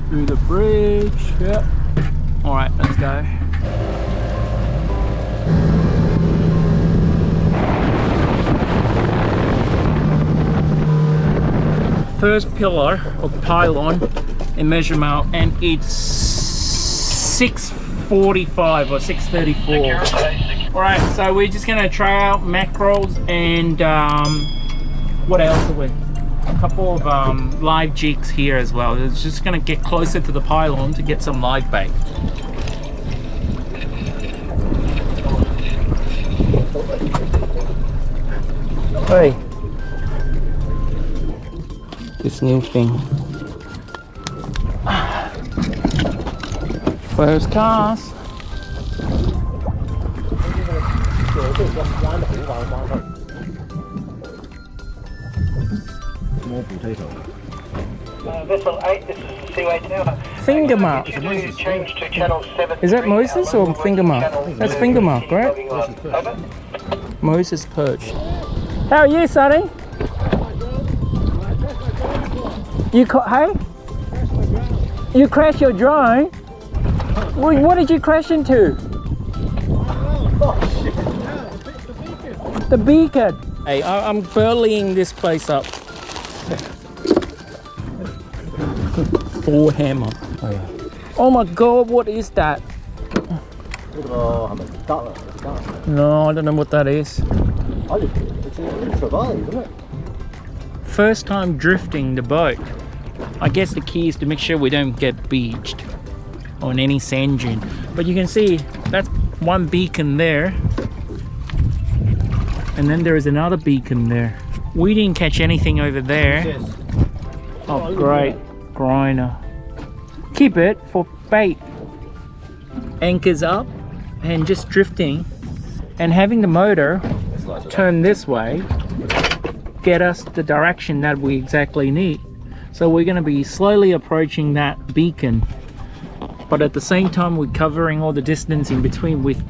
through the bridge. Yep. All right, let's go. First pillar or pylon in measurement, and it's 6:45 or 6:34. All right, so we're just gonna try out mackerels and what else are we? A couple of live jigs here as well. It's just gonna get closer to the pylon to get some live bait. Hey, this new thing. First cast. More potato. Vessel 8, this is Seaway Tower. Finger mark. Change to channel 7. Is that Moses or finger mark? That's finger mark, right? Moses perch. How are you, Sonny? You hey? You crashed your drone? Well, what did you crash into? The beacon. Hey, I'm burleying this place up. 4 hammer. Oh my god, what is that? No, I don't know what that is. First time drifting the boat. I guess the key is to make sure we don't get beached on any sand dune. But you can see that's one beacon there. And then there is another beacon there. We didn't catch anything over there. Oh great, groiner. Keep it for bait. Anchors up and just drifting and having the motor turn this way, get us the direction that we exactly need. So we're going to be slowly approaching that beacon, but at the same time we're covering all the distance in between with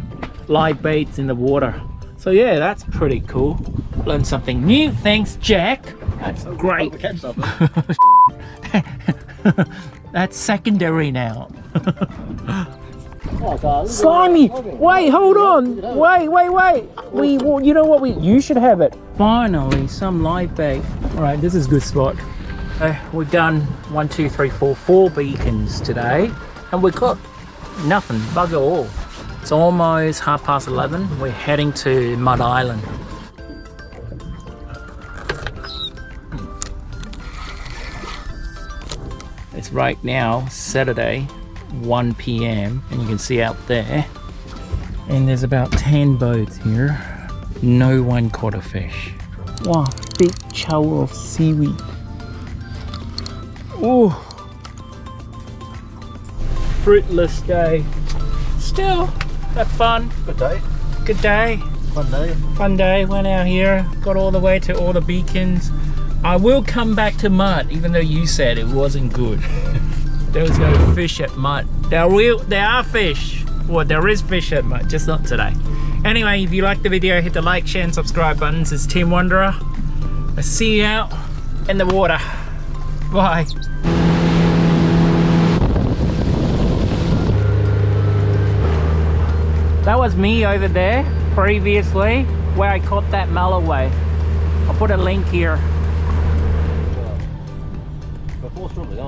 live baits in the water. So yeah, that's pretty cool. Learned something new. Thanks, Jack. That's great. That's secondary now. Slimy! Wait, hold on! Wait! You know what? You should have it. Finally, some live bait. Alright, this is a good spot. We've done 1, 2, 3, 4 beacons today, and we caught nothing, bugger all. It's almost 11:30. We're heading to Mud Island. It's right now Saturday, 1 p.m. and you can see out there, and there's about 10 boats here. No one caught a fish. Wow, big chow of seaweed. Oh, fruitless day. Still, had fun. Good day. Good day. Fun day. Fun day. Went out here, got all the way to all the beacons. I will come back to Mud, even though you said it wasn't good. There was no fish at Mud. There are fish. Well, there is fish at Mud, just not today. Anyway, if you liked the video, hit the like, share, and subscribe buttons. It's TimWanderer. I'll see you out in the water. Bye. That was me over there previously, where I caught that Malloway. I'll put a link here. Before strawberry,